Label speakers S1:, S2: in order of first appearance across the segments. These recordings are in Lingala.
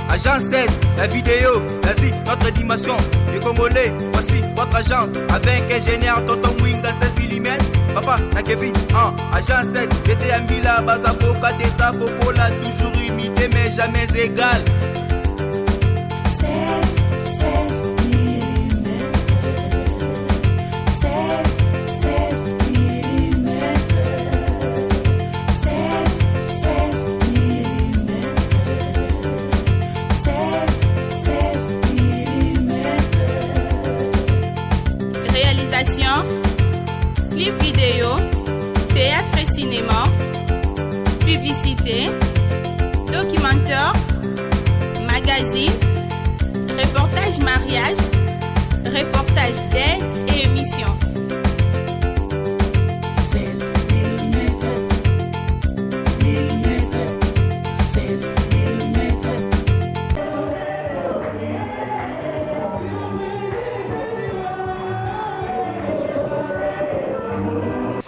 S1: Agence 16, la vidéo, vas-y, notre animation. Les Congolais, voici votre agence. Avec ingénieur Tonton Mwinga 16 mm. Papa, na Kevin, Agence 16, j'étais à Mila, Bazako, Katesa, Kokola, toujours imité mais jamais égal.
S2: 16 mm. 16 mm. 16 mm. 16 mm.
S3: Réalisation, clip vidéo, théâtre et cinéma, publicité, documentaire, magazine, reportage mariage, reportage d'aide et émission.
S2: 16 mm. 16 mm.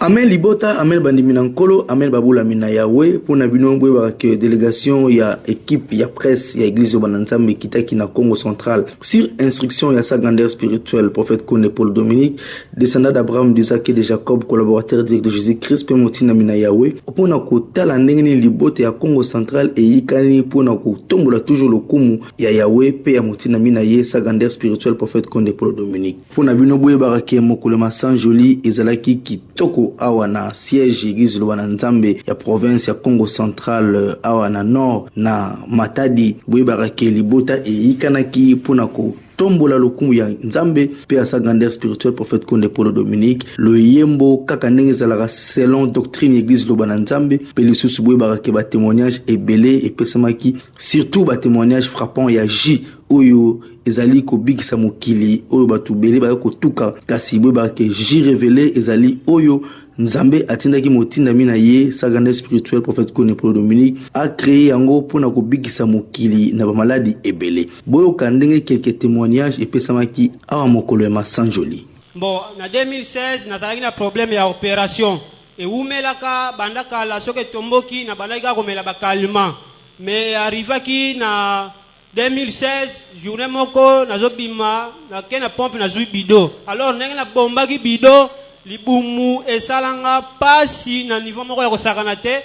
S4: Amel Libota, Amel Bandimiнаnkolo, Amel Babula Mina Yahweh, pour Nabino que délégation, il y a équipe, il y a presse, il y a église Bananzam, Mekitaki na Congo central. Sur instruction, il y a sa grandeur spirituelle, prophète Kone Paul Dominique, descendant d'Abraham, d'Isaac et de Jacob, collaborateur direct de Jésus-Christ, Pemotina Mina Yahweh, pour Nako Tala Nengeni Libota, il y a Congo central, et Yikani, pour Nako Tombola toujours le Kumu, il y a Yahweh, Pe Yamotina Mina Ye, sa grandeur spirituelle, prophète Kone Paul Dominique. Pour Nabino Barake, Mokolema San Joli, Ezalaki Kitoko, awana siège église Luana Nzambe ya province ya Congo central awana nord na Matadi Boubarake Libota et Ikanaki Punako tombola lokumu ya Nzambe pe à sa grandeur spirituelle prophète Kone Paul Dominique le yembo kaka ndenge zalaka selon doctrine église Luana Nzambe pe lisusu Boubarake ba témoignage ebelé et pesamaki surtout ba témoignage frappant ya J oyo ezali ko bigisa mokili oyo batu bele ba ko tuka kasi Boubarake J révélé ezali oyo Nzambe atindaki motinda mina ye sa grandeur spirituelle prophète Kone Paul Dominique a créé yango pona ko bigisa mokili na ba maladi ebele boyo kandenge quelques témoignages et pesamaki awa mokolo ya Sanjoli.
S5: Bon, na 2016 nazalaki na problème ya opération et umelaka bandaka la soke tomboki na bandaka komela ba calmant mais arrivaki na 2016 journée moko nazobima na kena pompe na zui bido alors ndenge na bombaki bido libumu esalanga pasi na niveau moko ya kosakana te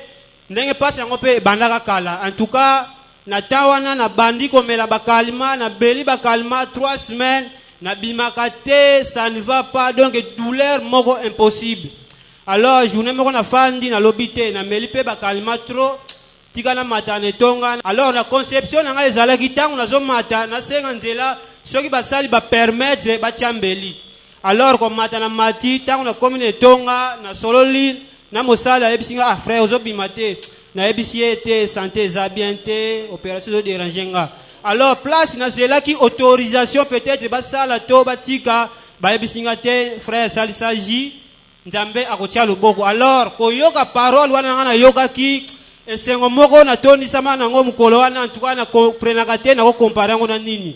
S5: ndenge pasi yango pe bandaka kala en tout cas na tawana na bandi komela bakalima na beli bakalima 3 semaines na bimaka te ça ne va pas donc douleur moko impossible alors journée moko na fandi na lobité na meli pe bakalima trop tikana matane tonga alors na conception na ngai ezalaki tango nazomata na senga nzela soki basali ba permettre ba tiambeli alors comme matana mati tango na commune tonga na sololi na mosala ebisinga frère ozobimate na ebisi ete santé za bien te opération de dérangenga alors place na zela ki autorisation peut-être basala to batika ba ebisinga te frère salisaji Nzambe akotia loboko alors koyoka parole wana na yoka ki esengo moko na toni sama na ngo mukolo wana en tout cas na prenaka te na ko comparer ngo na nini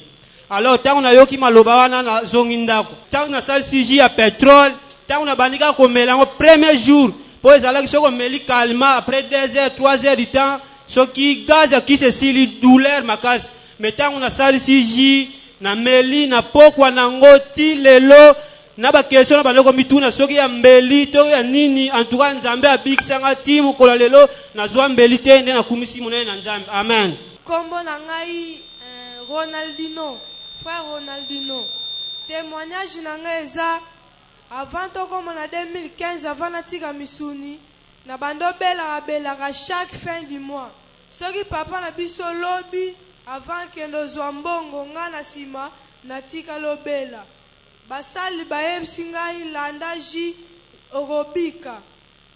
S5: alors tango na yoki maloba wana na zongi ndako tango na salisaji ya pétrole tango na bandika ko melango premier jour pour ezalaki soko meli calma après 2 heures 3 heures du temps soki gaz qui se sili douleur makasi mais tango na salisaji na meli na pokwa na ngoti lelo na ba question na baloko mituna soki ya mbeli to ya nini en tout cas Nzambe abikisanga timu kola lelo na zwa mbeli te nde na kumisi monene na Nzambe amen
S6: kombo na ngai Ronaldinho frère Ronaldinho témoignage na ngai eza avant to comme en 2015 avant natika misuni na bando belaka chaque fin du mois soki papa na biso lobi avant que ndozwa mbongo nga na sima natika lobela basali bayebisi ngai landa ji orobika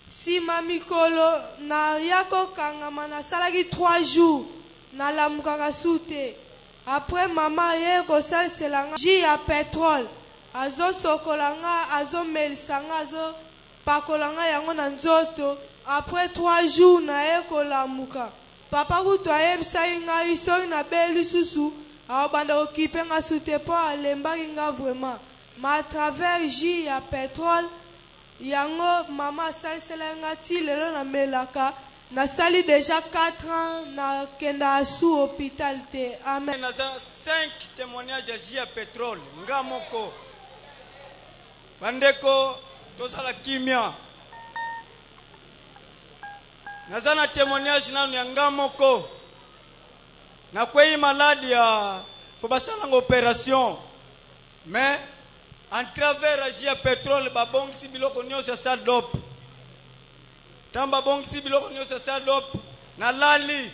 S6: sima mikolo na yako kangama nasalaki 3 jours nalamukaka su te après mama ye kosalisela nga ji ya pétrole azosokola nga azomelisa nga azopakola nga yango na nzoto après 3 jours naye kolamuka papa kutu ayebisaki ngai soki nabeli lisusu aobanda kokipe nga su te mpo alembaki nga vraiment ma à travers ji ya pétrole yango mama asalisela nga ti lelo namelaka nasali déjà 4 ans nakenda sous hôpital te. Amen.
S7: Naza 5 témoignages ya Jia Pétrole ngamoko bandeko tozala kimia. Naza na témoignage nanu ya ngamoko na kwei maladi ya fobasala opération mais en travers ya Jia Pétrole babongisi biloko nyonso ya sadop tamba bongisi biloko nyonso ya sadop na lali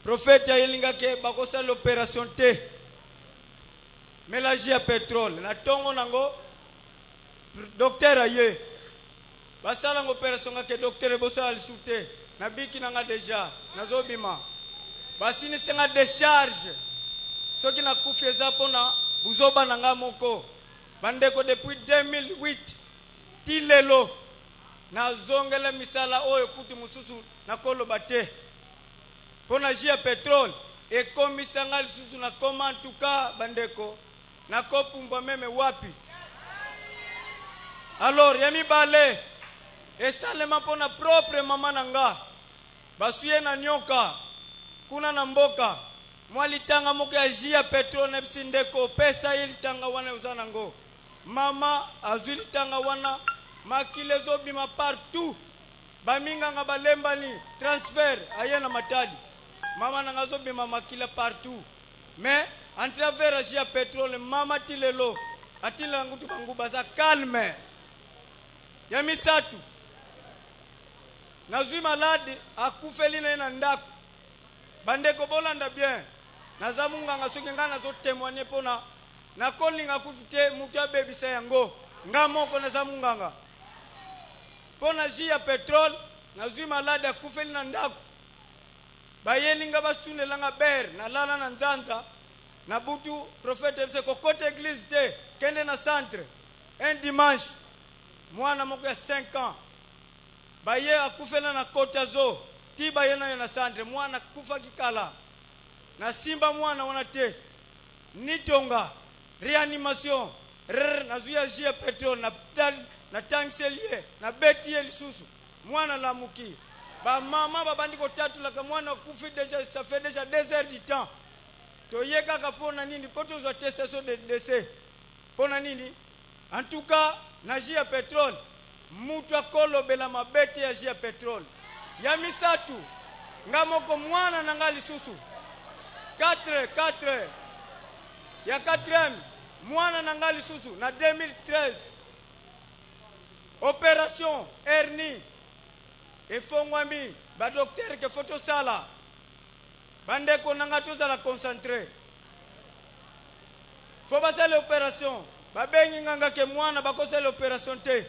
S7: prophète ya yelinga ke bakosala l'opération te mais la Jia Pétrole na tongo nango docteur aye basala opération ngake docteur bosala lisute na biki nanga déjà nazobima basini senga décharge soki na kufi eza pona buzoba nanga moko bandeko depuis 2008 tilelo na zongela misala oyo kuti mususu na koloba te pona Jia Pétrole ekomisanga lisusu na koma en tout cas bandeko na kopumbwa meme wapi. Alors yami bale esalema pona propre mama nanga basuye na nyoka kuna na mboka mwalitanga moko ya Jia Pétrole na bisindeko pesa ilitanga wana uzanango mama azulitanga wana makile zobima partout baminga nga balembani transfert ayena matadi mama nanga zobima makile partout mais en travers Jia Pétrole mama tilelo atila ngutu bangu baza calme ya misatu nazwi maladi akufeli na ndako bandeko bolanda bien nazamunga nga soki nga nazo témoigner pona na kolinga kutute mukia bebisa yango nga moko nazamunga nga pona Jia Pétrole nazwi maladi akufeli na ndako bayelinga basunelanga ber na lala na nzanza na butu prophète mse kokote église te kende na centre un dimanche mwana moko ya 5 ans baye akufela na kota zo ti baye na centre mwana kufa kikala na simba mwana wana te nitonga réanimation nazuya Jia Pétrole na tangselier na betie lisusu mwana lamuki ba mama babandiko tatu la mwana kufi déjà ça fait déjà 2 heures du temps to yeka kapona nini poto za testation de décès pona nini en tout cas na Jia Pétrole mutu akolobela mabete ya Jia Pétrole ya misatu ngamoko mwana nanga lisusu 4 ya 4e mwana nanga lisusu na 2013 opération hernie efongwami ba docteur ke photo sala bandeko nanga tozala concentré fo basala opération babengi nganga ke mwana bakosala opération te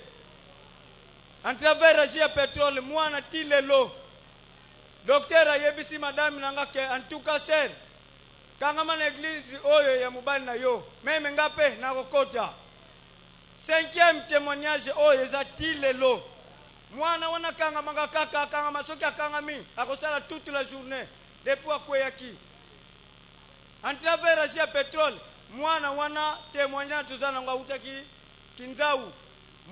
S7: en travers Jia Pétrole mwana tilelo docteur ayebisi madame nanga ke en tout cas sir kanga mana église oyo ya mubali na yo meme ngape na kokota 5e témoignage oyo za tilelo mwana wana kanga manga kaka kanga masoki akanga mi akosala toute la journée depuis akweyaki en travers Jia Pétrole mwana wana témoignage tozana nga utaki kinzau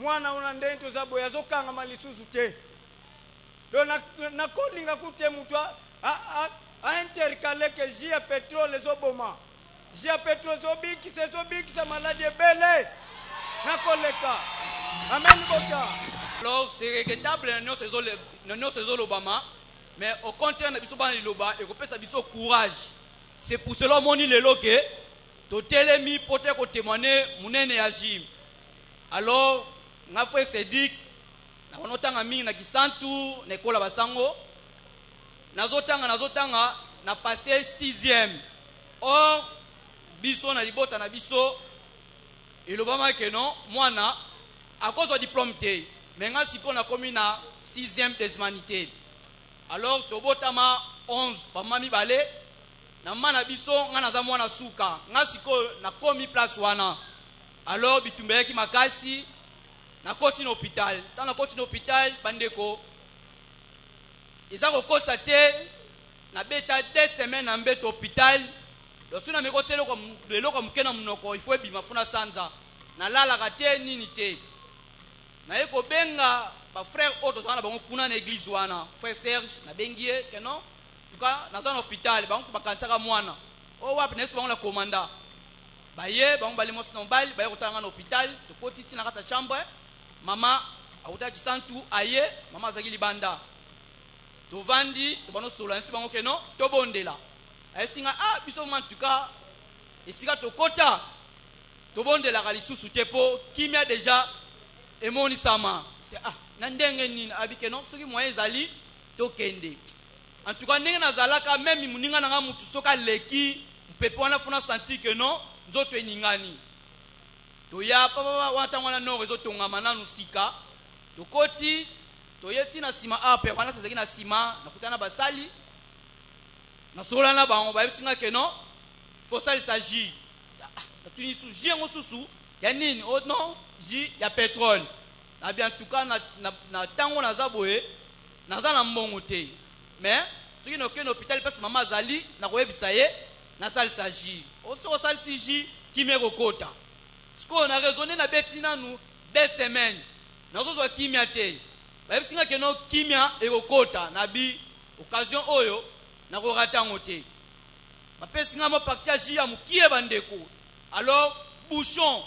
S7: mwana wana ndento za boya zokanga malisusu te do na kolinga kute mutu a intercalé que Jia Pétrole zoboma Jia Pétrole zobiki sa maladie belle na koleka amen bota.
S8: Alors c'est regrettable non c'est l'Obama mais au contraire na biso bana liloba et kopesa biso courage. C'est pour cela moni lelo ke to telemi pote ko témoigner munene ya Jim. Alors nga frère Cédric na onotanga mingi na kisantu na ekola basango nazotanga na passé 6e. Or biso na libota na biso ilobama ke non mwana à cause du diplôme te mais nga siko na komi na 6e des humanités. Alors tobotama 11 pa mami balé na mana biso nga naza mwana suka nga siko na komi place wana. Alors bitumbeki makasi na koti na hôpital tant na koti na hôpital bandeko izako kosa te na beta 2 semaines na mbeto hôpital losuna mekotelo ko lelo ko mukena munoko il faut bima funa sanza na lala ka te nini te na ye kobenga bafrère oyo tozala na bango kuna na église wana frère Serge nabengi ye ke non tuka naza na hôpital bango bakanisaka mwana oyo wapi na yesu bango na komanda baye bango bali mosi na mobali baye kotala nga na hôpital tokoti ntina kata chambre mama akutaki santu aye mama azalaki libanda tovandi tobano solola nesi bango ke non tobondela ayesinga biso mama tuka esika tokota tobondelaka lisusu te mpo kimia deja emonisama na ndenge nini abike non soki moyen ezali tokende en tout cas ndenge nazalaka meme moninga nanga mutu soki aleki mpepe wana fona santi ke non nzoto eningani toya papa wana ntango wana nord ezotongama nanu sika tokoti toye ntina nsima ape wana sezalaki na nsima nakutana basali nasolola na bango bayebisinga ke non fosalisa jus natuni su jus yango susu ya nini o non jus ya pétrole nabi en tout cas na ntango naza boye naza na mbongo te mais soki nakokende hôpital mpasi mama azali nakoyebisa ye nasalisa jus osoki osalisi jus kimia ekokota sikoyo na raisonne na beti nanu 2 semaines nazozwa kimia te bayebisinga keno kimia ekokota nabi occasion oyo nakorata yango te bapesinga mopaktia jus ya mokie bandeko alors bouchon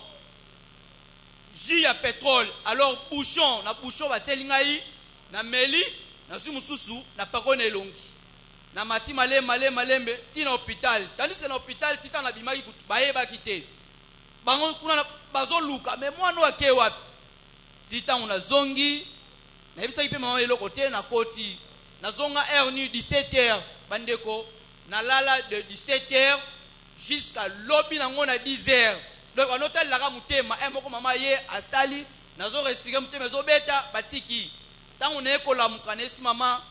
S8: jus ya pétrole alors bouchon na bouchon batieli ngai na meli nazwi mosusu na pako na elongi na mati malembe tina hôpital tandis que na hôpital tita na bimaki bayebaki te bango kuna bazoluka me mwana wake wapi titango nazongi nayebisaki mpe mama eloko te nakoti nazonga heure nu 17h bandeko nalala de 17h jusqu'à lobi nango na 10h donc anotalelaka motema moko mama ye astali nazorespirer motema ezobeta batiki ntango nayekolamuka nayesi mama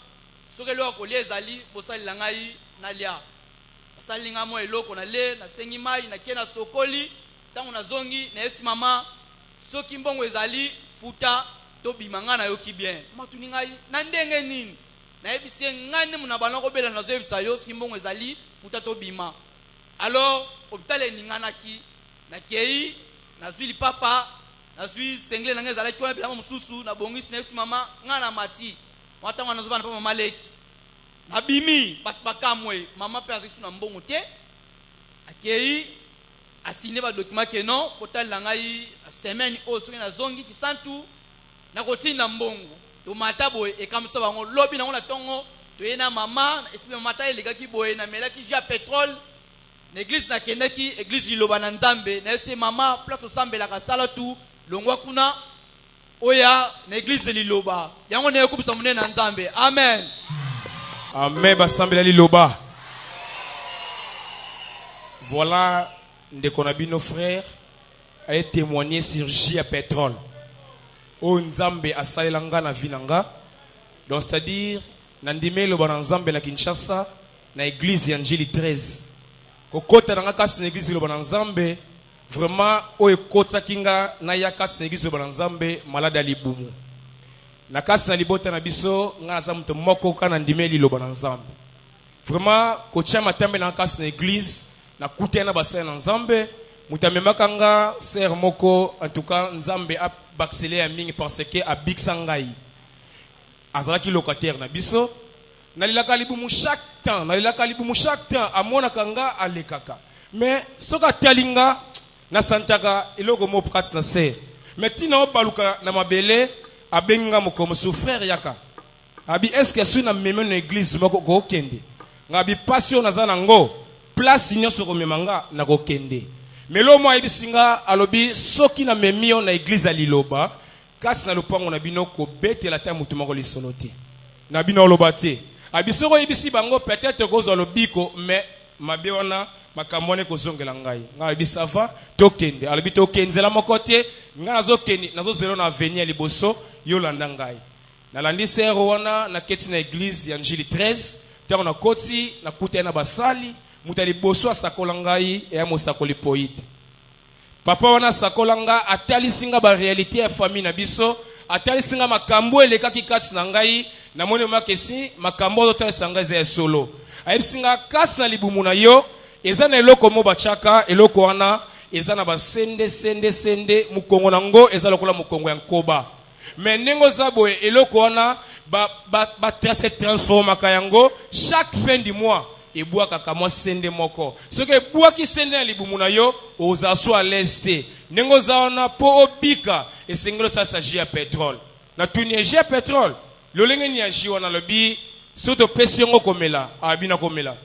S8: soki eloko kolia ezali bosalila ngai nalia basalinga mo eloko nale nasengi mai nakie na sokoli ntango nazongi nayesi mama soki mbongo ezali futa tobima ngai nayoki bien matuni ngai na ndenge nini nayebisi ngai nde mona bana kobela nazoyebisa yo soki mbongo ezali futa tobima alors hôpital eninganaki nakei nazwi lipapa nazwi sengle na ngai ezalaki wana bilamba mosusu nabongisi nayebisi mama ngai na mati watango nazobana mpa mama leki nabimi bato bakamwe mama mpe azalaki na mbongo te akei asine badocument ke non kotalela ngai semaine oyo soki nazongi kisantu nakotinda mbongo tomata boye ekamwisa bango lobi nango na ntongo toye na mama esime mama ta elekaki boye namelaki jus ya pétrole na église nakendaki église liloba na nzambe nayese mama place osambelaka sala tu longwa kuna oya na église liloba yango nayekubisa monene na nzambe amen
S9: amen basambela liloba. Voilà ndeko na bino frère a témoigné sur jus à pétrole o nzambe asalelanga na vinanga donc c'est-à-dire nandime lo bana nzambe na Kinshasa na église ya Njili 13 kokota nanga kasi na église lo bana nzambe vraiment o ekota kinga na ya kasi na église lo bana nzambe malade ya libumu na kasi na libota na biso nga za mto moko kana ndime li lo bana nzambe vraiment kotia matambe na kasi na église na kutena basana na nzambe mutamemaka nga ser moko en tout cas nzambe a baxelé ya mingi parce que a biksa ngai azalaki locataire na biso nalilaka libumu chaque temps amonaka nga alekaka mais soka talinga na santaka eloko mo prati na ser mais tina obaluka na mabele abenga moko son frère yaka abi est-ce que suna meme na église moko ko kende ngabi passion nazana ngo place nyonso ko memanga na ko kende melo mo ayibisinga alobi soki na memio na église ya liloba kasi na lopango na bino ko betela ta mutu moko lisoloti na bino lobate abisoko yibisi bango peut-être ko zo lobiko mais mabe wana makamone ko zongela ngai ngai bisava tokende alobi tokenzela mokote nga nazokende nazozelo na avenir liboso yolanda ngai nalandi sero wana na keti na église ya Njili 13 tero na koti na kutena basali mutali boso asakola ngai ya mosakoli poite papa wana sakola nga atalisinga ba réalité ya famille na biso atalisinga makambo elekaki kati na ngai na moni makesi makambo otalisa ngai za solo ayibisinga kasi na libumu na yo eza na eloko mo bachaka eloko wana eza na basende sende mukongo nango eza lokola mukongo ya nkoba mais nengo zabo eloko wana ba trace transforma kayango chaque fin du mois et bois kaka moi sende moko ce que bois qui sende na libumu na yo ozaso à l'est nengo zaona po obika et sengelo ça s'agit à pétrole na tuni ya pétrole lolenge ni aji wana lobi soto pesiongo komela abina komela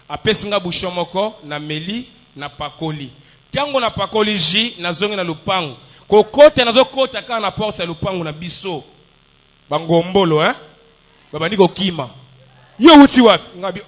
S9: apesinga bouchon moko na meli na pakoli tango na pakoli ji na zonge na lupango kokote nazo kota kana na porte ya lupango na biso bangombolo babandi kokima yo uti wapi ngabi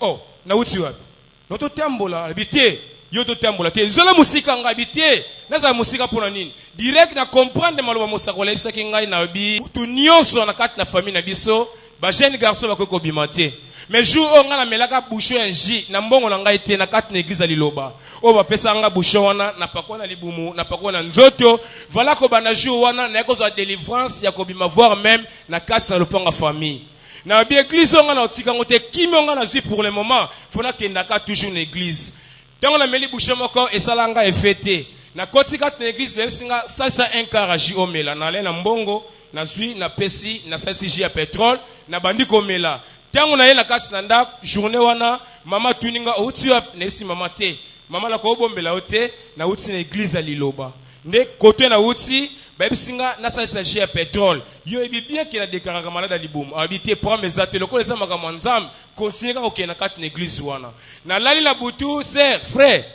S9: na uti wapi noto tambola habité yo to tambola te zola musika ngabité naza musika pona nini direct na comprendre maloba mosako lebisa ki ngai na bi tu nyonso na kati na famille na biso ba jeune garçon ba ko bimate mais jour on nga na melaka bouchon ya ji na mbongo na ngai te na kati na église ya liloba o ba pesa nga bouchon wana na pakona libumu na pakona nzoto voilà ko bana jour wana na ko za délivrance ya ko bima voir même na kati na lopanga famille na bi église on nga na otika ngote kimi on nga na zi pour le moment fona kendaka toujours na église tango na meli bouchon moko esalanga efete na koti kati na église bien singa ça un karaji omela na le na mbongo na zui na pesi na sasi ya pétrole na bandi komela tango na ye na kati na nda journée wana mama tuninga outi na esi mama te mama la ko bombela ote na outi na église ya liloba nde côté na outi ba bisinga na sasi ya pétrole yo ebi bien que na déclaraka malade liboum habité pour mes ateliers ko les amaka mwanzam continuer ka okena kati na église wana na lali la butu c'est frère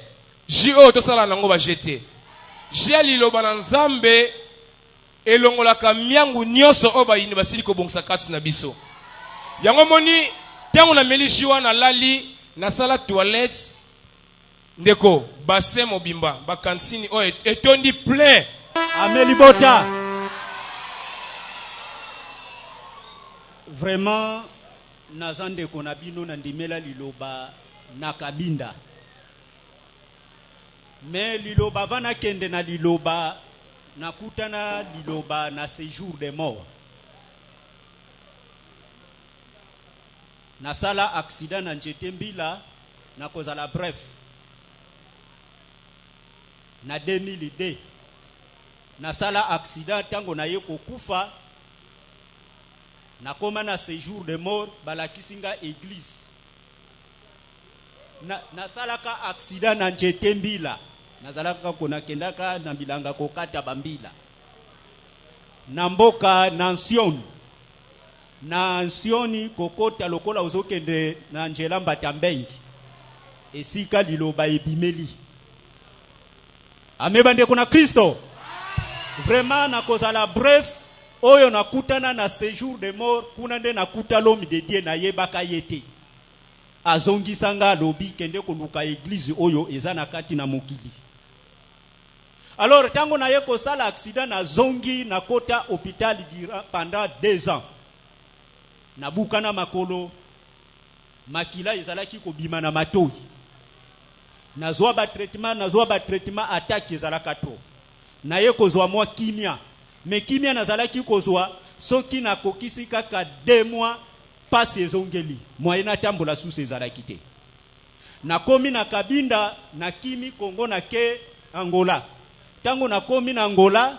S9: JO to sala nango ba jeter jia liloba na nzambe elongolaka miangu nyonso oba yini basili ko bongsa kati na biso yango moni tango na meli wana lali na sala toilette ndeko bassin mobimba ba kansini o etondi plein
S10: Amélie Bota. Vraiment nazande konabino na ndimela liloba na kabinda mais liloba vana kende na liloba nakutana liloba na séjour des morts na sala accident na njete mbila na kozala bref na 2002 na sala accident tango na ye kokufa na koma na séjour de mort balakisinga église na sala ka accident na njete mbila na zalaka kona kendaka na bilanga kokata bambila na mboka na Nsioni kokota lokola uzokende na njela mbatambengi esika liloba ebimeli amebande kuna Kristo vraiment na kozala bref oyo nakutana na séjour de mort kuna nde nakuta l'homme de Dieu na yebaka yete azongisanga lobi kende koluka église oyo eza na kati na mokili alors tango na ye kosala accident na zongi na kota hôpital pendant 2 ans na bukana makolo makila ezalaki kobima na matoi nazwa ba traitement attaque ezalaka to na ye kozwa mwa kimia mais kimia nazalaki kozwa soki na kokisi kaka 2 mois passe ezongeli moyena tambola sous ezalaki te na komi na kabinda na kimi Kongo na ke Angola tango na komi na Angola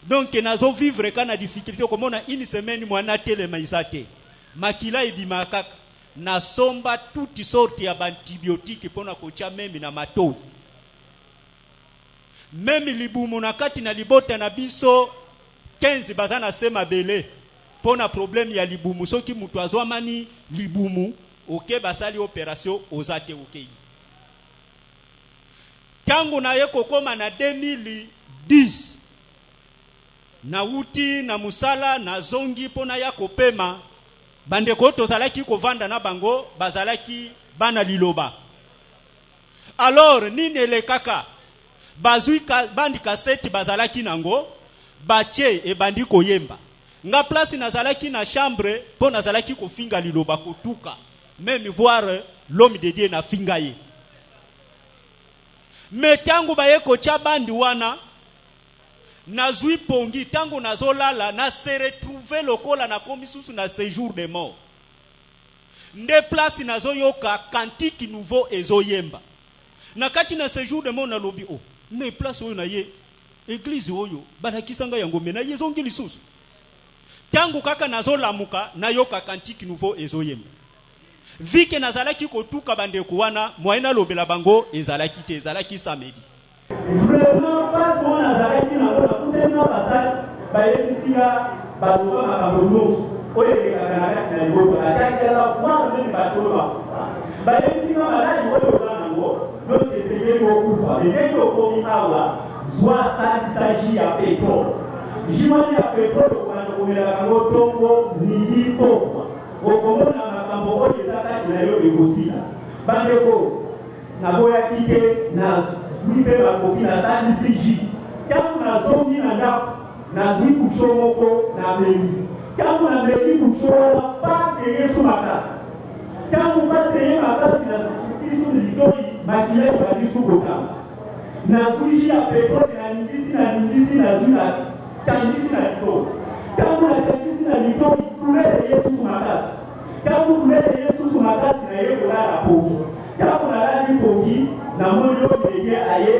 S10: donc nazo vivre kana difficulté comme on a une semaine mwana telema isate makila ebima kaka na somba toutes sortes ya antibiotiques pona kocha meme na matoi meme libumu na kati na libota na biso 15 bazana sema bele pona problème ya libumu soki mutu azwamani libumu oke basali opération ozate okei tango na ye kokoma na 2010 na uti na musala na zongi pona ya kopema bandeko tozalaki kovanda na bango bazalaki bana liloba alors nini le kaka bazui bandi cassette bazalaki nango batie e bandi koyemba nga place nazalaki na chambre po nazalaki kofinga liloba kotuka même voir l'homme de Dieu na finga ye mais tango baye kocha bandi wana nazui pongi tango nazolala na se retrouver lokola na komisusu na séjour de mort nde place nazoyoka cantique nouveau ezoyemba na kati na séjour de mort na lobi mais place oyo na ye église oyo balakisanga yango mena ye zongi lisusu tangu kaka nazolamuka nayoka kantiki nouveau ezoyemba vike nazalaki kotuka bandeko wana moyena lobela bango ezalaki te ezalaki samedi
S11: vraiment pas bon nazalaki na bona kutena basali bayetika baluka makambo oye kaka na liboto akakela kwa nini batoma bayetika maladi oyo bango donc c'est beaucoup quoi mais dès qu'on awa soit ça ya pétrole jimani ya pétrole kwa komela kango tongo ni pokwa okomona makambo oyo ezakaki na yo ekosila bandeko naboya kike na mpe bakoki na talisiji tangu nazongi na ndako nazwi kuso moko na meli tangu na meli kuso pate yesu makasi tangu pate ye makasi na isu litoi makile balisu kotanga nazwi ya petroli na ningisi nazwi na tangisi na litoi tangu na tangisi na litoi kulele yesu makasi tangu kulele yesu makasi na ye kolala poki tangu nalali poki na moyo yeye aye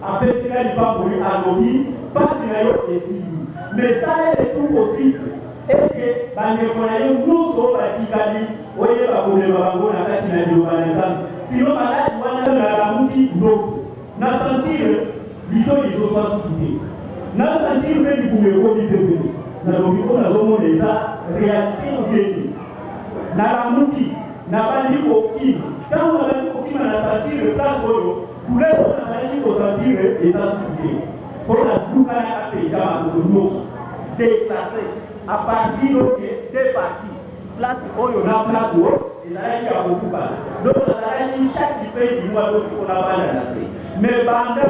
S11: apesika lipamboli alobi pasi na yo esili mais ça est tout possible eke bandeko na ye nyonso batikali oye bakomema bango na kati na liloba na nzambe sino maladi wana nalamuki ndoto na sentire liso lizoswasuki te na sentire mpe likumu ekomi pepele nalobi mpo nazomona eza réalité ogeni nalamuki nabandi kokima ntango nabandi kokima na sentire place oyo couleur nabandi kosentire eza suki mpo na dukana apesa makolo nyonso déplacé à partir de deux parties place oyo na place oyo ezalaki ya kokuba donc ezalaki chaque pays du mois d'oki mpona bana na se mais banda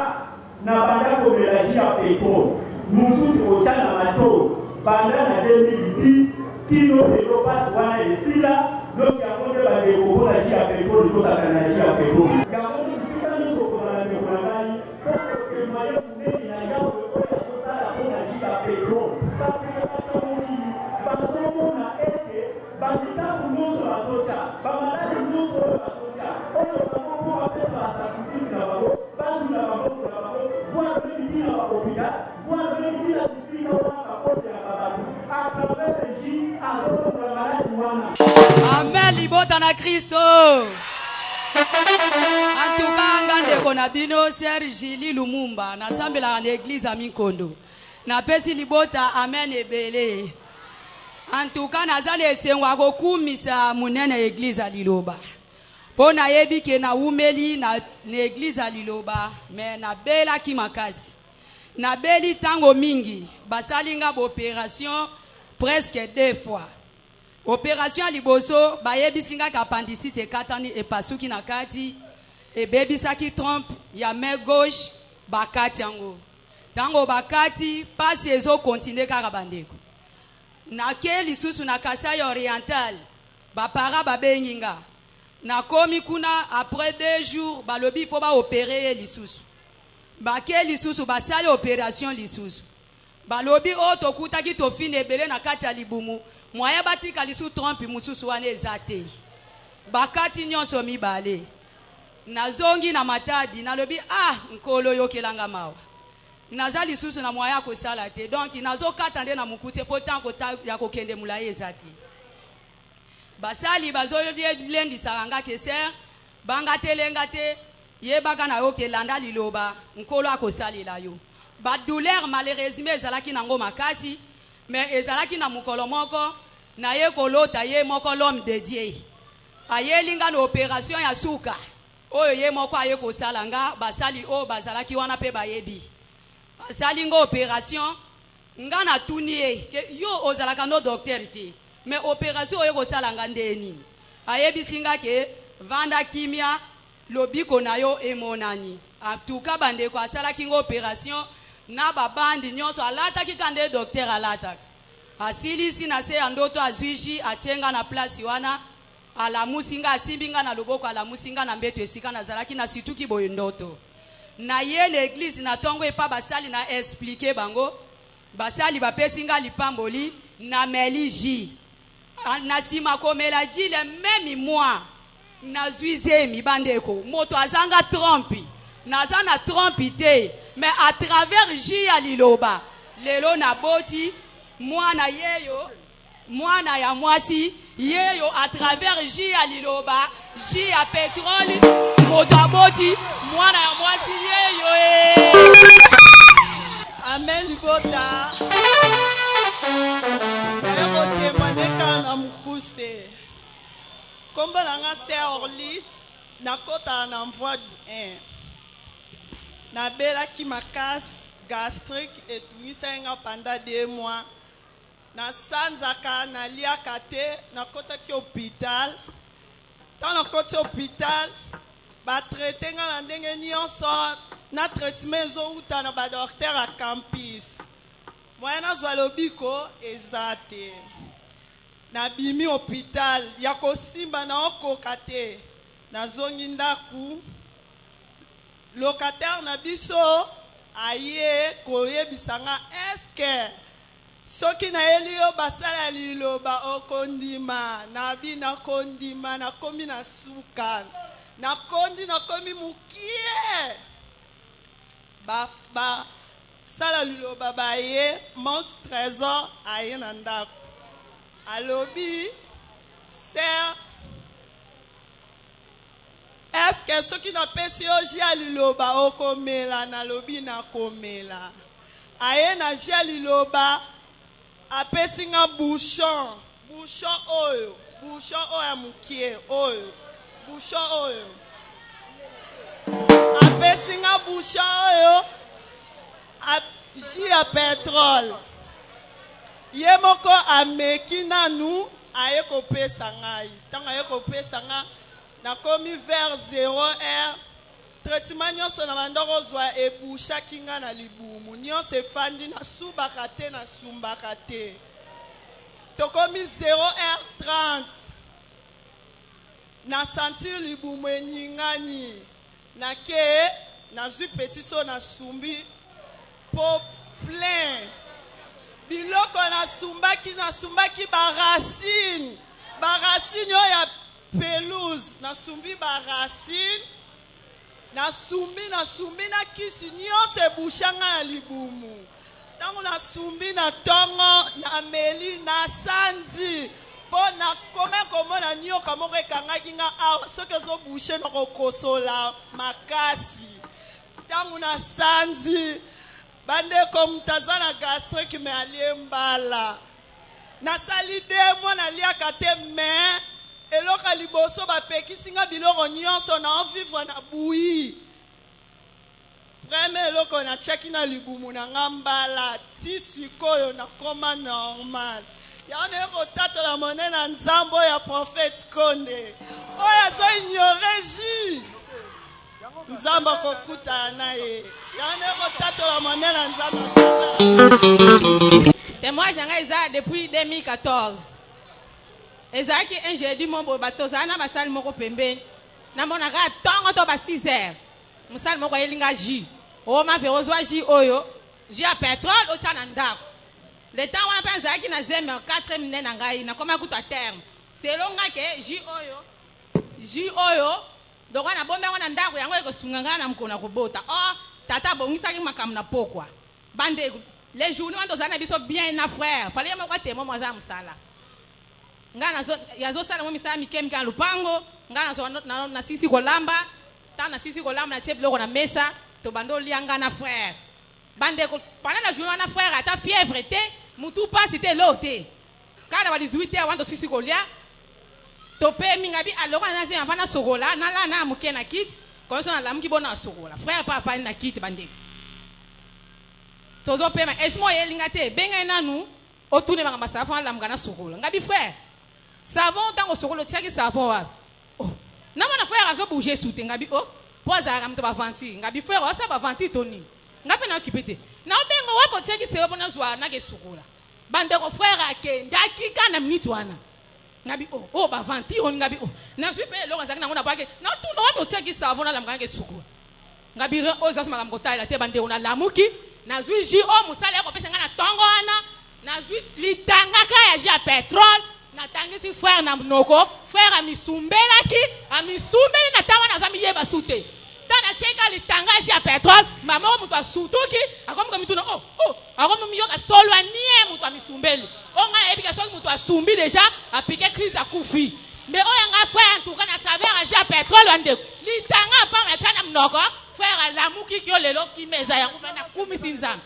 S11: komelaki ya pétrole mosusu otya na matoo banda na 2010 kino lelo pasi wana esila donc yango nde bandeko mponaki ya pétrole tokakanaki ya pétrole yango esika nyonso kozala ndeko na ngai tokokemoye kuneni na yawe oyo akosala mponaki ya pétrole bazomona ete banditaku nyonso bazotya bamaladi nyonso oyo bazotya oyo bango mpo bapesa basakrifisi na bango bazula bango na bango voaebitina bakopita voaebitina sisika wana bakotelaka bato atravers ji azolongola maladi wana
S12: amen libota na kristo antuka anga ndeko na bino Serge Lumumba nasambelaka na eglize ya Minkondo napesi libota amen ebele antuka nazali esengo kokumisa munene eglize ya Liloba mpo nayebi ke naumeli na eglize ya Liloba me nabelaki makasi nabeli ntango mingi basalinga baopération presque 2 fois opération ya liboso bayebisinga ka appendicite ekatani epasuki na kati ebebisaki trompe ya main gauche bakati yango tango bakati pasi ezokontinue kaka bandeko nake lisusu na Kasai oriental bapara babengi nga nakomi kuna après 2 jours balobi fo baopere ye lisusu bake lisusu basali opération lisusu balobi o tokutaki tofine ebele na kati ya libumu moye batika lisu trompe mususu wana eza te bakati nyonso mibale nazongi na matadi nalobi nkolo yokelanga mawa naza lisusu na moya kosala te donc nazokata nde na mukuse po tango ya kokende mulayi eza te basali bazolendisaka nga keser bangatelenga te yebaka na yo kelanda liloba nkolo akosalela yo badouleur malheureusement ezalaki nango makasi mais ezalaki na mukolo moko na ye kolota ye moko l'homme de Dieu ayelinga na opération ya suka oyo ye moko aye kosala nga basali o bazalaki wana pe bayebi basali nga opération nga na tuni ye yo ozalaka no docteur te mais opération oyo kosala nga nde nini ayebisinga ke vanda kimia lobiko na yo emonani atuka bandeko asalaki nga opération na babandi nyonso alataki kande docteur alataka asilisi na se ya ndoto azwishi atenga na place wana alamusinga asimbinga na loboko alamusinga na mbeto esika nazalaki na situki boye ndoto na ye l'église na tongo epa basali na expliquer bango basali bapesinga lipamboli na meliji na sima komela ji le même moi na zuizemi bandeko moto azanga trompe naza na trompe te mais à travers ji ya liloba lelo na boti mwana yeyo mwana ya mwasi yeyo à travers ji ya liloba ji ya pétrole moto aboti mwana ya mwasi yeyo
S13: Amen libota nayokotemaneka na mokuse kombo na nga se Orlis nakota na voie 1 nabelaki makasi gastrique etungisaki nga pendant 2 mois nasanzaka naliaka te nakotaki hôpital ntango nakoti hôpital batraite nga na ndenge nyonso na traitement ezouta na badokter ya campus moya nazwa lobiko eza te nabimi hôpital ya kosimba na okoka te nazongi ndaku locataire na biso aye koyebisa nga eske soki nayeli yo basala ya liloba okondima nabi nakondima nakomi na suka nakomi mokie basala liloba baye mons trésor aye na ndako alobi ser eske soki napesi yo ji ya liloba okomela nalobi nakomela aye na ji ya liloba apesi nga bouchon oyo ya mokie oyo bouchon oyo apesi nga bouchon oyo ji ya pétrole ye moko ameki nanu aye kopesa ngai ntango aye kopesa nga nakomi vers 0h traitement nyonso na bandoko ozwa ebushaki nga na libumu nyonso efandi nasubaka te nasumbaka te tokomi 0h30 nasentir libumu enyingani nake nazwi peti so nasumbi po plein biloko nasumbaki baracine oyo ya pelouse nasumbi baracine nasumbi na kisi nyonso ebushanga na libumu ntango nasumbi na ntongo nameli nasanzi mpo nakome komona nioka moko ekangaki nga awa soki ezobushe nakokosola makasi ntango nasanzi bandeko mutu aza na gastrike me alie mbala nasali 2 mois naliaka te me eloko liboso bapekisi nga biloko nyonso na ovivre na bui vraimen eloko natiaki na libumu na nga mbala ti sikoyo nakoma normal yango naye kotatola mone na nzambe oyo ya prophète Konde oyo azoignore ji nzambe akokutana na ye yango naye kotatola mone na nzambe.
S3: Témoignage nanga eza depuis 2014 ezalaki un jeudi mombo batozala na basali moko pembeni namonaka ntongo to ba 6h mosali moko ayelinga ji oma vero ozwa ji oyo ji ya pétrole otya na ndako le temps wana mpe azalaki na zeme 4 mine na ngai nakoma kuta terme selo nga ke ji oyo donc na bombe yango na ndako yango ekosunga ngai na mokolo na kobota tata abongisaki makambo na pokwa bandeko les journées wana tozala na biso bien na frère fale ye moko atemo mo aza mosala ngai yazosala mo misala mike na lupango ngai nasisi kolamba ntango nasisi kolamba natie biloko na mesa tobanda olia ngai na frère bandeko pendant la journée wana frère ata fièvre te mutu pasi te elo te kaka na ba 18h wana tosisi kolia topemi ngai bi aloko nazi mapa na sokola nala na moke na kiti koyoso nalamuki bona sokola frère pa apani na kiti bandeko tozopema esimo oyelinga te bengai nanu otune banga basavon alamuka na sokola ngai bi frère savon ntango sokola otiaki savon wapi namona frère azobouge su te ngai bi po azalaka moto bavanti ngai bi frère osa bavanti toni ngai mpe naokipe te naobenga wapi otiaki seyo mpo nazwa nake sokola bandeko frère akendaki ka na minute wana ngai bi bavanti oni ngai bi nazwi mpe eloko azalaki nango na bwake naotuna wapi otiaki savon alamuka nake sokola ngai bi ozaso makambo kotalela te bandeko nalamuki nazwi ji mosala ekopesa ngai na ntongo wana nazwi litangaka ya ji ya pétrole natangisi frère na monoko frère amisumbeli na ntango wana aza miyeba su te ntango cheka litangaji ya petrol mama mtu asutuki akomka mtu na akomka miyoka solo nie mtu amisumbeli onga ebika so mtu asumbi déjà apike crise akufi mais oyanga frère en tout cas à travers ya petrol ande litanga pa matana mnoko frère lamuki kyo lelo kimeza yangu fana kumi sinzana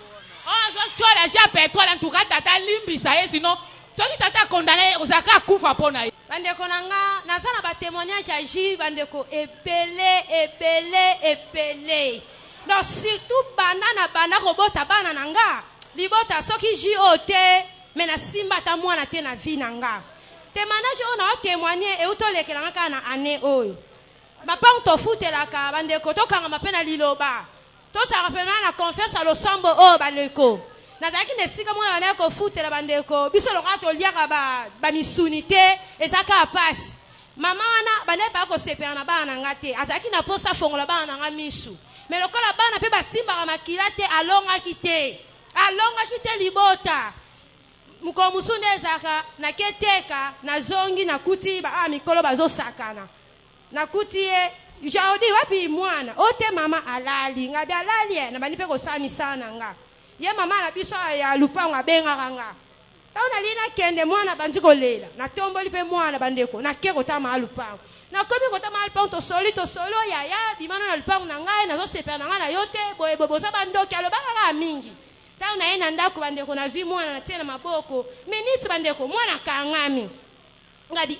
S3: zo chola ya petrol en tout cas tata limbisa ye sinon soki tata condamné ozaka kufa pona
S14: bandeko nanga nazana ba témoignage ya J bandeko epele donc surtout bana kobota bana nanga libota soki J ote mais na simba ta mwana te na vie nanga témoignage on a témoigner et utolekela ngaka na année oyo bapa utofutelaka bandeko tokanga mapena liloba to sa rappela na confiance à losambo o bandeko nazaki nesika mwana wana kofutela bandeko biso longa toliaka ba misunité ezaka apasi mama wana bane ba ko sepela na bana ngate azaki na posta fongola bana nga misu mais lokola bana pe basimba makila te alonga kite libota muko musunde ezaka na keteka na zongi na kuti ba mikolo bazo sakana na kuti e jaudi wapi mwana ote mama alali ngabi alali na bani pe ko sami sana nga ye mama na biso ya lupango abenga nga tauna lina kende mwana banzi kolela na tomboli pe mwana bandeko na keko tama lupango na komi ko tama lupango to solo ya bimana na lupango na ngai na zo sepela na nga na yote boye boboza bandoki alobanga mingi tauna ena ndako bandeko na zwi mwana na tena maboko miniti bandeko mwana kangami ngabi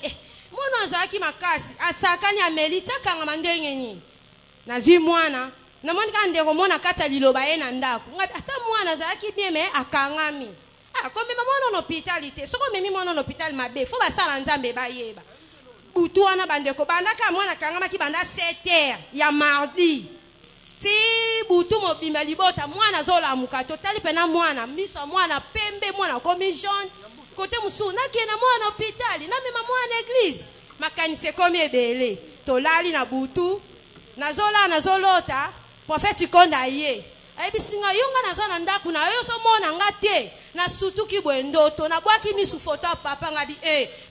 S14: mwana azaki makasi asakani amelita kanga mandenge ni na zwi mwana na mwana kandeko mwana kata liloba ena ndako ngabi ata mwana azaki bien mais akangami komema mwana na hôpital soko memi mwana na hôpital mabe fo basala nzambe bayeba butu wana bandeko bandaka mwana kangama ki banda 7h ya mardi ti butu mobimba libota mwana zola mukato tali pena mwana miso mwana pembe mwana komi jaune kote musuna kena mwana hôpital na mema mwana église makanise komi ebele tolali na butu nazolota prophète konda ye ayibisinga yonga nazana ndaku na yo so mona ngate na sutuki bwendoto na bwaki misu foto papa ngabi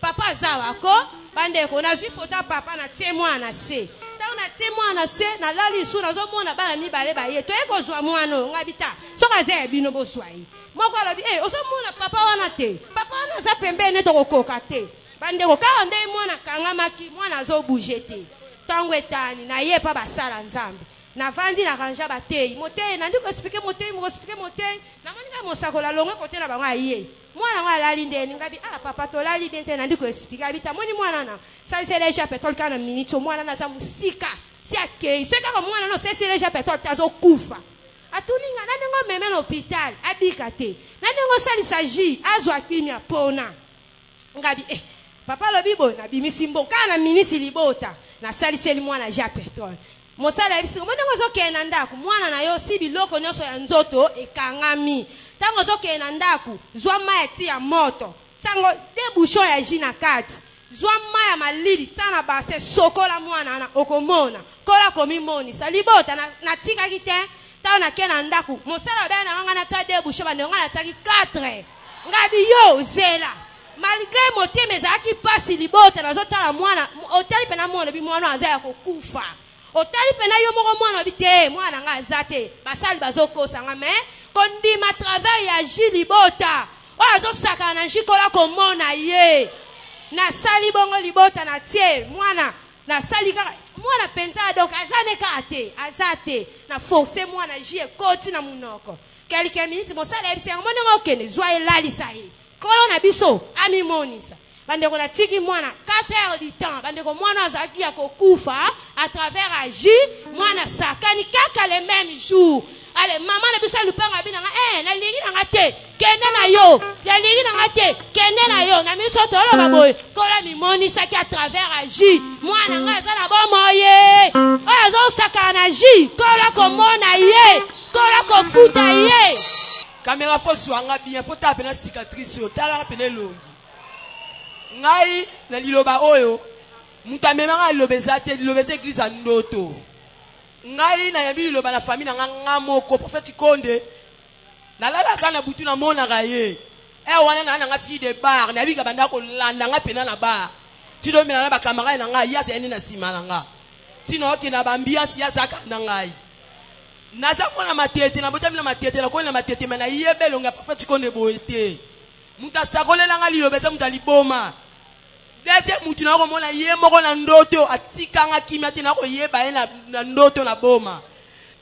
S14: papa zawa ko bandeko na zwi foto papa na témoin se tauna témoin se na lali su na zo mona bana mibale ba ye to eko zwa mwana ngabi ta so kaze bino boswai moko alobi oso mona papa wana te papa wana za pembene to kokoka te bandeko ka nde mwana kangamaki mwana zo bouger te tango etani na ye pa basala nzambe na vandi na ranja batei motei na ndiko expliquer motei na monika mosakola longa kote na bango aye mwana wa lali ndeni ngabi papa to lali bente na ndiko expliquer abita moni mwana na ça leja petrol kana minute mwana na za musika si akei seka ko mwana no c'est leja petrol tazo kufa atulinga na ngo meme na hôpital abika te na ngo sali saji azwa kimia pona ngabi papa lobibo na bimisimbo kana minute libota na sali seli mwana ja petrol mosala ebisinga mbona ngozo kena ndaku mwana na yo si biloko nyonso ya nzoto ekangami tango zo kena ndaku zwa maiti ya moto tango de bouchon ya jina kati zwa maya malili tana base sokola mwana na okomona kola komimoni salibota na tika kite tango na kena ndaku mosala bana ngana ta de bouchon bande ngana taki 4 ngabi yo zela malgré moteme zaki pasi libota nazotala mwana otali pena mwana bi mwana azaya kokufa otali pena yo moko mwana bite mwana nga azate basali bazokosa nga me kondima travail ya jilibota o azosaka na jikola komona ye na sali bongo libota na tie mwana na sali kaka mwana penta donc azane kate azate na forcer mwana jie koti na munoko quelques minutes mosala ebise ngomone ngokene zwa elali sahi kolo na biso ami monisa bandeko na tiki mwana 4 heures du temps bandeko mwana azaki ya kokufa à travers agi mwana sakani kaka le même jour ale mama na bisa lupanga bina na lingi na te kende na yo ya lingi na te kende na yo na miso tolo baboy kola mi monisa ki à travers agi mwana nga za na bomo ye azo sakana agi kola ko mona ye kola ko futa ye
S15: caméra fo swanga bien fo taper na cicatrice yo tala pene longi ngai na liloba oyo mutamema nga lobeza te lobeza église a ndoto ngai na yabi liloba na famille na nga moko prophète Konde na lala kana butu na mona gaye wana na nga fille de bar na bika banda ko landa nga pena na bar ti do mena na ba camarade na nga ya se eni na sima na nga tino oke na bambiance ya zaka na ngai naza mwana matete na botami na matete na koni na matete mena yebelo nga parfait konde boete muta sakolela nga lilobeta muta liboma dese mutu na ko mona ye moko na ndoto atikanga kimia te na ko yeba ye na ndoto na boma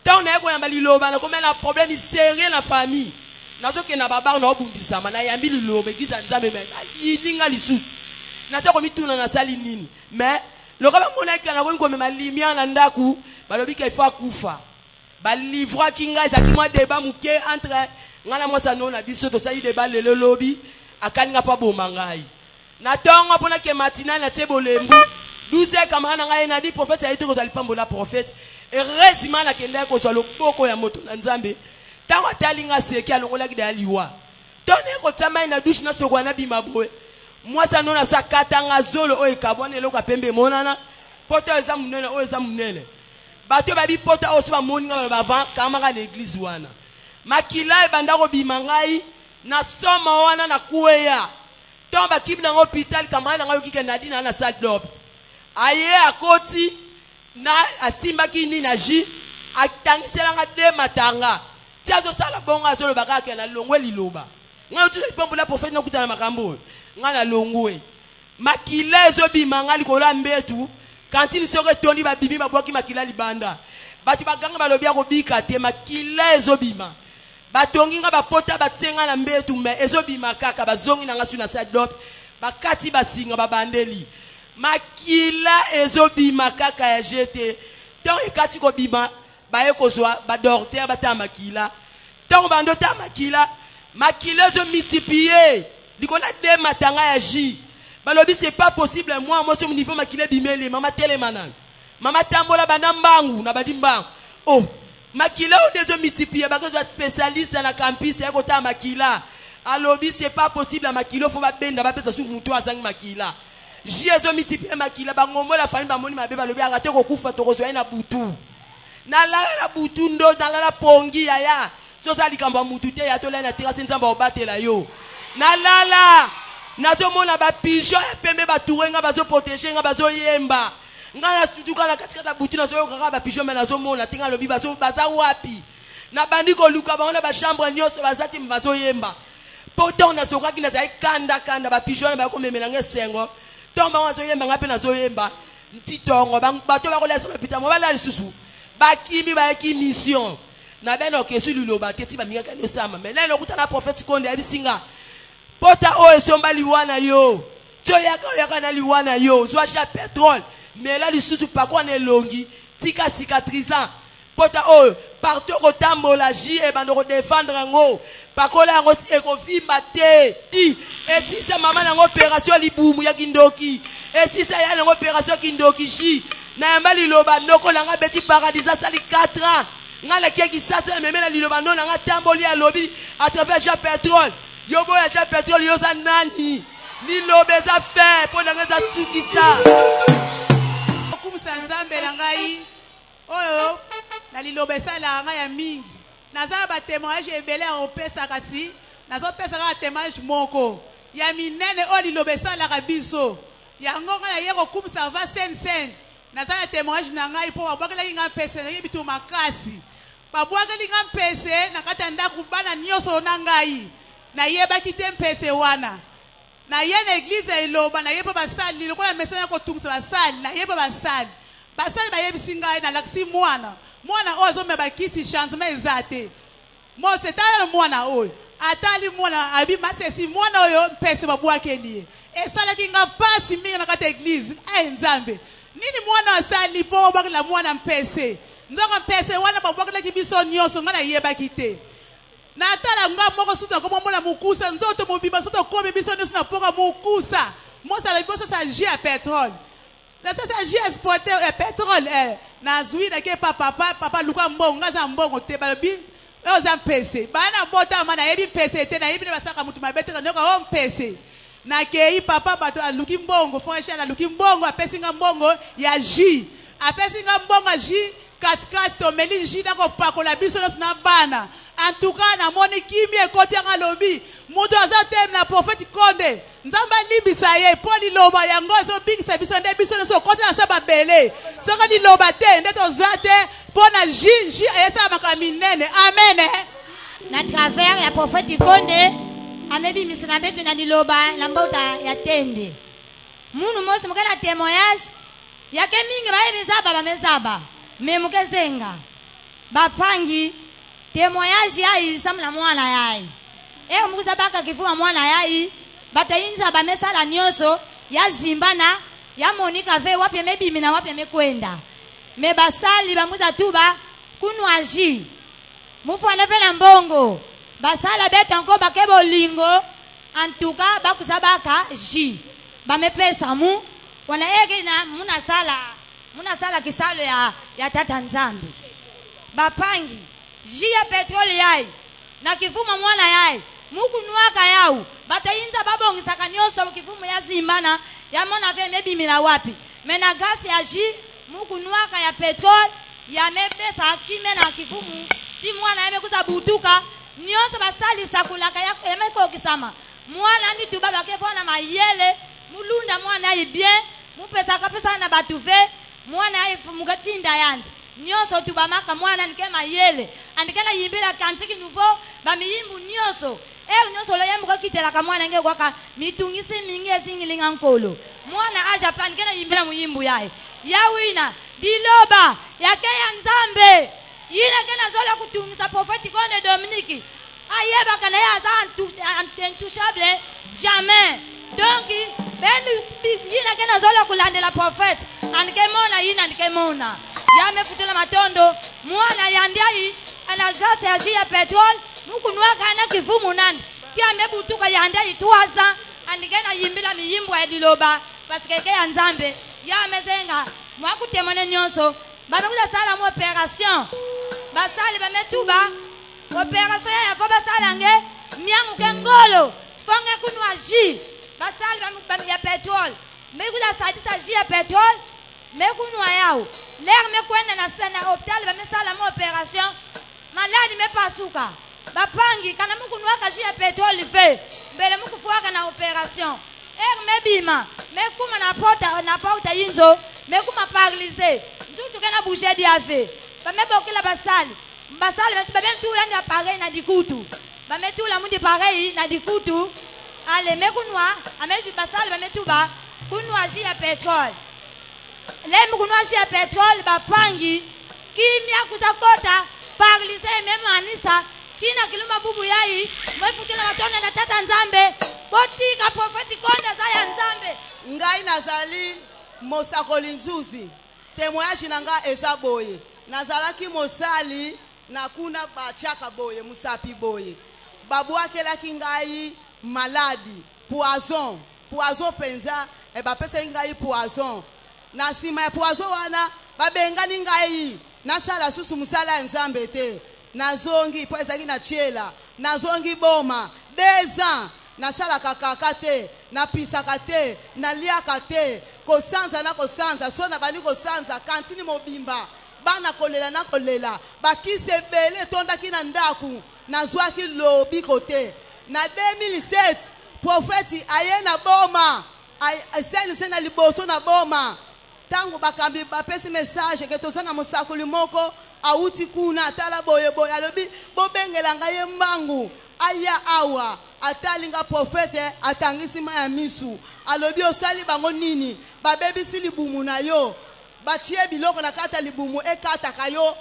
S15: tant na ko yamba liloba na ko mena problème sérieux na famille nazoke na babar na obundisama na yambi liloba giza nzambe me yidinga lisusu na sako mituna na sali nini mais le kaba mona kana ko ngome malimia na ndaku balobi ka ifa kufa balivra kinga ezaki mwa débat muke entre ngana mwasa no na biso to sali débat lelo lobi akalinga pa boma ngai na tongo pona ke matina na tebolembu 12 kamana ngai na di prophète ayi to zalipambo la prophète heureusement na kenda ko so lokoko ya moto na nzambe tango talinga seki alongola kida liwa tone ko tsama na douche na sokwa na bimaboe mwasa no na sakatanga zolo o ekabwane loka pembe monana poto eza munene o eza munene bato babi pota oso ba moninga ba van kamaka na église wana makila ebanda ko bimangai na soma wana na kueya tomba kibi na hôpital kamara na ngayo kikenda dina na salle d'op aye akoti na atimba kini na ji atangisela nga de matanga tiazo sala bonga zolo bakaka na longwe liloba ngayo tu pombo la prophète na kutana makambo nga na longwe makila ezo bimanga likola mbetu kantini soke tondi ba bibi babwaki makila libanda batu baganga balobia ko bika te makila ezo bima batongi nga bapota batsenga na mbetu me ezo bima kaka bazongi na ngasu na sadop bakati basinga babandeli makila ezo bima kaka ya jete tant ekati ko bima baye kozwa ba docteur bata makila tant bando ta makila ezo multiplier likona de matanga ya ji balobi c'est pas possible moi sur mon niveau makila bimeli mama telemana mama tambola banambangu na badimbangu oh makila o dezo multiplier bakozo spécialiste na campus ya kota makila alobi c'est pas possible makilo faut ba benda ba pesa su mutu azangi makila jezo multiplier makila bangombo la famille bamoni mabe balobi arate ko kufa to kozo na butu na la butu ndo na la pongi ya so za likamba mutu te ya to la na terrasse nzamba obatela yo na lala nazo mona ba pigeon pembe ba tourenga bazo protéger nga bazo yemba ngana stutuka na katikata butu nazo yoka ba pigeon me nazo mona tinga lobi bazo baza wapi na bandiko luka baona ba chambre nyoso bazati bazo yemba pourtant na soka kina za kanda ba pigeon ba ko memela ngesengo tomba wazo yemba ngape nazo yemba ntitongo bato ba ko lesa lopita mo bala lisusu bakimi ba ki mission na beno ke su luloba keti ba mingaka no sama mais là lokutana prophète konde abisinga pota o esomba liwana yo tsoyaka na liwana yo zwa pétrole mais là lisusu pakwa na elongi tika cicatrisant pota o partout kotambola ji e bando ko défendre ngo pakola ngo si ekofimba te ti etisa mama na ngo opération libumu ya kindoki etisa ya na ngo opération kindoki shi na yamba liloba ndoko langa beti paradisa sali 4 ans ngala keki sasa memela liloba ndona nga tamboli ya lobi à travers ja pétrole yobo ya ja pétrole yoza nani lilobeza fait po na ngeza sukisa
S16: kumsa nzambe na ngai oyo na lilobesa la ngai ya mingi naza ba témoignage ebele opesa kasi nazo pesa ka témoignage moko ya minene o lilobesa la kabiso yango ngai yeko kumsa va sen naza ya témoignage na ngai po babwakela inga pesa na yebitu makasi babwakela inga pesa na kata ndaku bana nyoso na ngai na yebaki te mpese wana na ye na église eloba na yeba basali lokola message ko tumsa basali na yeba basali bayebisi ngai na laksi mwana ozo me bakisi changement ezate mo setala mwana oyo atali mwana abi masesi mwana oyo mpese babwakeli esala kinga pasi mingi na kata église nzambe nini mwana asali po bakela mwana mpese nzonga mpese wana babwakela kibiso nyoso ngana yebaki te na tala nga moko suta ko mona mukusa nzoto mobima soto ko biso nyoso na poka mukusa mosa la biso sa ji à pétrole na sa ji exporter pétrole na zui na ke papa luka mbongo ngaza mbongo te balobi oza mpese bana bota mana yebi mpese te na yebi ne basaka mutu mabeteka ndoka o mpese na kei papa bato aluki mbongo fonsha na luki mbongo apesinga mbongo ya ji apesinga mbongo ji katikati tomeli jus na kopakola biso nyonso na bana. En tout cas namoni kimia ekoti yanga lobi moto aza teme na prophète Konde nzambe alibisa ye mpo liloba yango ezobikisa biso nde biso nyonso okoti na se babele soki liloba te nde toza te mpo na jus eyesalamaka minene. Amen.
S17: Na travers ya prophète Konde amebimisa na mbeto na liloba na mbota ya tende munu mosi mukena témoignage yake mingi bayebizaba bamezaba me mukezenga bapangi témoignage yayi samla mwana yayi mukuza baka kifuma mwana yayi batayinja bamesala nyoso ya zimbana ya Monica ve wapi mebimi na wapi mekwenda me basali bamuza tuba kunwa ji mufu anavela mbongo basala beta nko bakebo lingo antuka bakuza baka ji bamepesa mu wana ege na muna sala kisalo ya tata nzambi bapangi ji ya petroli yai na kifuma mwana yai muku nuaka yau batayinza babongisaka nyoso kifumu ya zimbana ya mona ve mebimila wapi mena gasi ya ji muku nuaka ya petroli ya mepesa kime na kifumu ti mwana yamekuza butuka nyoso basali sakulaka ya meko kisama mwana ndi tubaba kefona mayele mulunda mwana yi bien mupesa kapesa na batuve mwana yi mukatinda yanzi nyoso tubamaka mwana nke mayele andikana yimbila kantiki nouveau bamiyimbu nyoso nyoso lo yamuka kitela ka mwana nge kwaka mitungisi mingi ezingilinga nkolo mwana aja plan kena yimbila muyimbu yae yawina biloba yake ya nzambe yina kena zola kutungisa prophète Konde Dominique ayeba kana ya za intouchable jamais donc benu yina kena zola kulandela prophète andikemona yina andikemona yamefutela matondo mwana yandiai ana gasi ya jia petrol mukunwa kana kifumu nani kia mebutuka yandai tuaza andigena yimbila miyimbo ya diloba paske ke ya nzambe yamezenga mwakutemone nyonso bamekuza sala mu operation basali bametuba operation ya fo basala nge miangu kengolo fonge kunwa ji basali ya petrol mekuza sadisa ji ya petrol mekunwa yao l'air mekwenda na sana hospital bamesala mu operation maladi mepasuka bapangi kana mukunwa kaji ya petrol fe mbele mukufuaka na operation mebima mekuma na porta yinzo mekuma paralyser ntutu kana bouger dia fe bamebokela basali babentu ya pareil na dikutu bametula mundi pareil na dikutu ale mekunwa amezi basali bametuba kunwa ji ya petrol lemu kunwa ji ya petrol bapangi kimya kuzakota paralyser meme anisa tina kiluma bubu yai mwefutila matona na tata nzambe botika prophète Konde za ya nzambe
S16: ngai nazali mosakoli nzuzi témoignage nanga eza boye nazalaki mosali na kuna bachaka boye musapi boye babu akelaki ngai maladi poison penza bapesa ngai poison na sima ya poison wana babengani ngai nasala susu musala ya nzambe te nazongi po ezaki na chiela nazongi boma 2 ans nasalaka kaka te napisaka te naliaka te kosanza so na bani kosanza kantini mobimba bana kolela na kolela bakisi ebele tondaki na ndaku nazwaki lobi kote na 2007 prophète aye na boma sense na liboso na boma tango bakambi bapesi message ke toza na mosakoli moko auti kuna atala boye alobi bobengela ngai mbangu aya awa atalinga prophète atangisi ma ya misu alobi osali bango nini babebisi libumu na yo batie biloko na kata libumu ekataka yo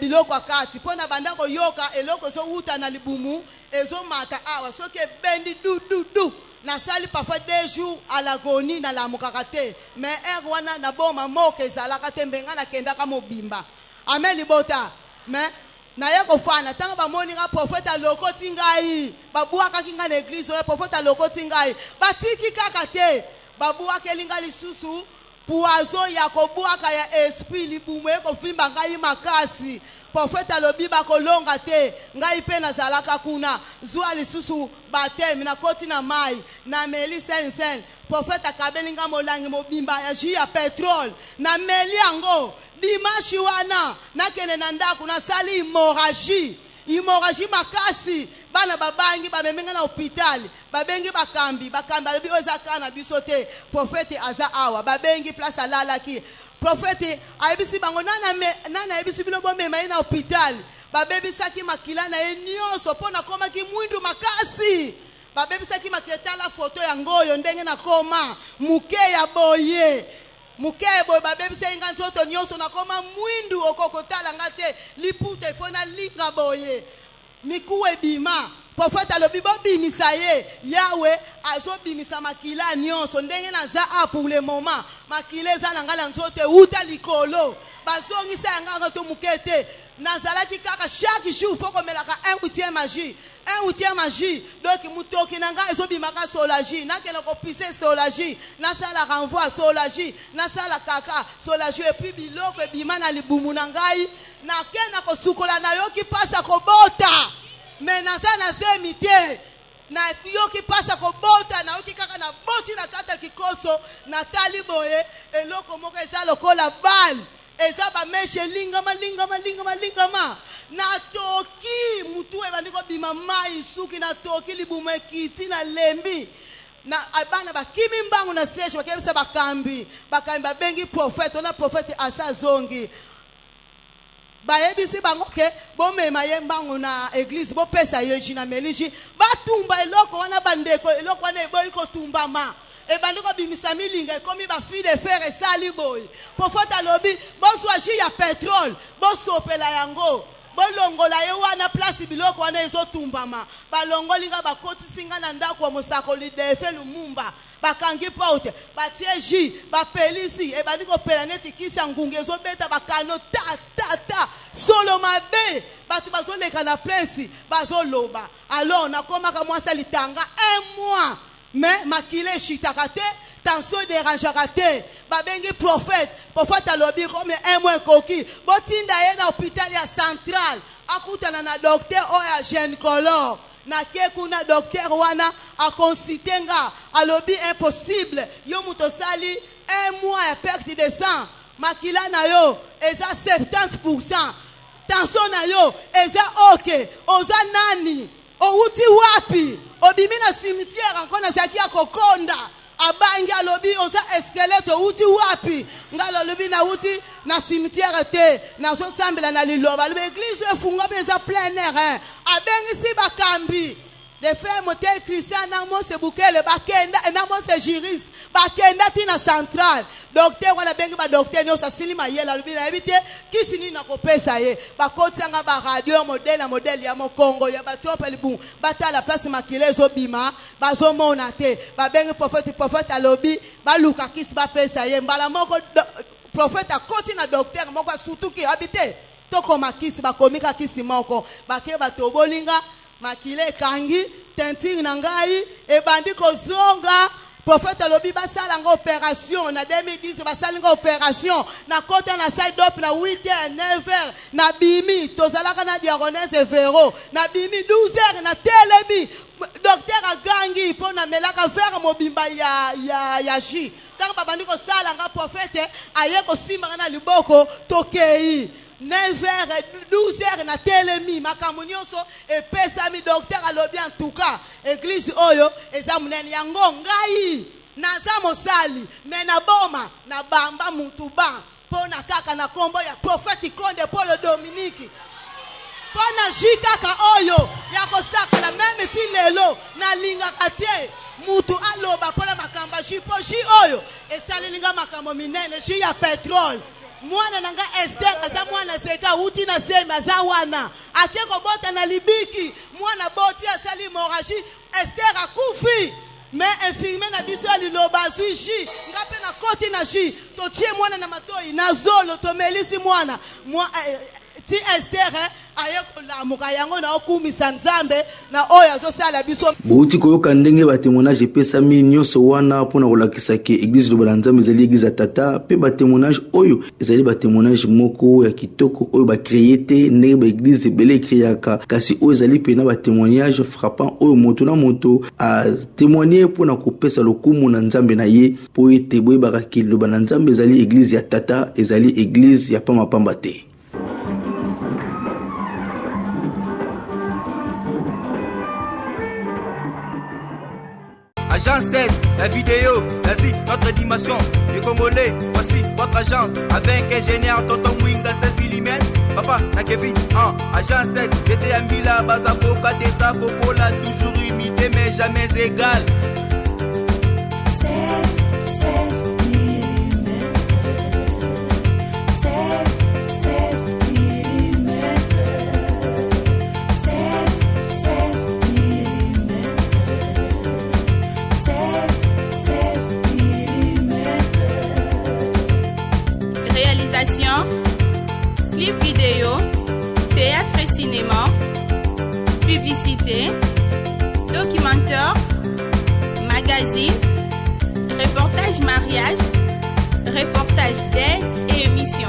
S16: biloko akati pona banda koyoka eloko so uta na libumu ezo mata awa soki bendi du nasali parfois 2 jours à l'agonie na la mukakate mais wana na boma moke ezalaka te mbenga na kendaka mobimba amen libota mais na yako fana tanga bamoni nga prophète alokoti ngai babuaka kinga na église le prophète alokoti ngai batiki kaka te babuaka linga lisusu poison ya kobuaka ya esprit libumu eko fimba ngai makasi prophète alobi bakolonga te ngai pe nazalaka kuna zwa lisusu batemi na koti na mai na meli sen prophète akabelinga molangi mobimba ya jus ya petrol na meli yango dimanche wana nakende na ndako nasali hémorragie makasi bana babangi bamemenga na hôpital babengi bakambi balobi oza kana biso te prophète aza awa babengi place alalaki prophète ayebisi bango nana ayebisi bino bomema ye na hôpital babebisaki makila na ye nyonso mpo nakomaki mwindu makasi babebisaki makila tala foto yango oyo ndenge nakoma muke ya boye babebisa nga nzoto nyonso nakoma mwindu okokotala nga te liputa ifona linga boye mikuwe ebima prophète alobi bobimisa ye yawe azobimisa makila nyonso ndenge naza pour le moment makila eza na nga na nzoto uta likolo bazongisa yanga to mukete nazalaki kaka chaque jour faut komelaka 1/8 magie 1/8 magie donc mutoki na nga ezobimaka solagie nakela kopise solagie nasala renvoi solagie nasala kaka solagie et puis biloko ebima na libumu na ngai nakena kosukola na yoki pasa kobota mais naza nazemi te na yoki pasa kobota na yoki kaka na boti na kata kikoso natali boye eloko moko eza lokola bal eza bameshe lingama natoki mutu ebandi kobima mai suki natoki libumu ekiti na lembi na bana bakimi mbangu na seshe bakebisa bakambi babengi prophète ona prophète asa zongi bayebisi bango ke bomema ye mbangu na église bopesa ye jina meliji batumba eloko wana bandeko eloko wana eboyi kotumbama ebandi kobimisa milinga ekomi bafille de fer esali boye prophète alobi bozwa jus ya pétrole bosopela yango bolongola ye wana place biloko wana ezotumbama balongolinga bakotisinga na ndako ya mosakoli defe lumumba bakangi porte batie jus bapelisi ebandi kopela neti kisa ngungu ezobeta bakano ta solo mabe bato bazoleka na place bazoloba alors nakomaka mwasi litanga 1 mois mais makile shitaka te tension dérangeaka te babengi prophète alobi comme 1 mois koki botinda ye na hôpital ya central akutana na docteur oya gynécologue na ke kuna docteur wana akonsite nga alobi impossible yo muto sali 1 mois ya perte de sang makila na yo eza 70%. Tension na yo eza ok oza nani outi wapi obimi na cimetière encore zaki ya kokonda abangi alobi oza esquelette outi wapi ngalo alobi na outi na cimetière te na so sambela na liloba l'église efunga beza plein air abengi si bakambi de faire monter Christian na mo se bukele bakenda na mo se juris bakenda tina central docteur wala bengi ba docteur nyo sa silima yela lubi na ebite kisini na kopesa ye bakotanga ba radio modèle ya mokongo ya batropa libu batala place makile zo bima bazomona te babengi prophète alobi baluka kisi bapesa ye mbala moko prophète akoti na docteur moko sutuki habite toko makisi bakomika kisi moko bake batobolinga makile kangi tentire na ngai ebandi kozonga prophète alobi basala nga opération na 2010 basala nga opération na kota na salle d'op na 8h 9h na bimi tozalaka na diagonese vero na bimi 12h na telemi docteur agangi po na melaka verre mobimba ya ji kaka babandi kosala nga prophète aye kosimba na liboko tokei 9h 12h na telemi makambo nyonso epesami docteur alobi en tout cas église oyo eza munene yango ngai naza mosali me na boma na bamba mutu ba pona kaka na kombo ya prophète Konde Polo Dominique pona jikaka oyo ya kosaka na meme si lelo na linga kate mutu aloba pona makamba jipo ji oyo esali linga makambo minene ji ya pétrole mwana nanga Esther aza mwana seka uti na sema za wana ateko bota na libiki mwana boti asali hémorragie Esther akufi mais infirmier na biso aliloba zuji ngape na koti na ji totie mwana na matoi na zolo tomelisi mwana ti Esther aye kolamuka yango na okumisa Nzambe na oyo azosala biso.
S4: Bouti koyoka ndenge ba témoignage epesami nyonso wana mpona kolakisa ke église Liloba na Nzambe ezali église ya tata pe ba témoignage oyo ezali ba témoignage moko ya kitoko oyo ba créé te ndenge ba église ebele créaka kasi oyo ezali pena ba témoignage frappant oyo moto na moto a témoigner mpona kopesa lokumu na Nzambe na ye po ete boyebaka ke Liloba na Nzambe ezali église ya tata ezali église ya pamba te.
S1: Agence 16, la vidéo, vas-y, notre dimension. Les Congolais, voici votre agence. Avec ingénieur Tonton Mwinga 16 mm. Papa, na Kevin, agence 16. J'étais à Mila, Bazako, Katesa, Kokola, toujours imité, mais jamais égal.
S2: 16 mm. 16 mm. 16 mm. 16 mm.
S18: Réalisation, clip vidéo, théâtre et cinéma, publicité, documentaire, magazine, reportage mariage, reportage d'aide et émission.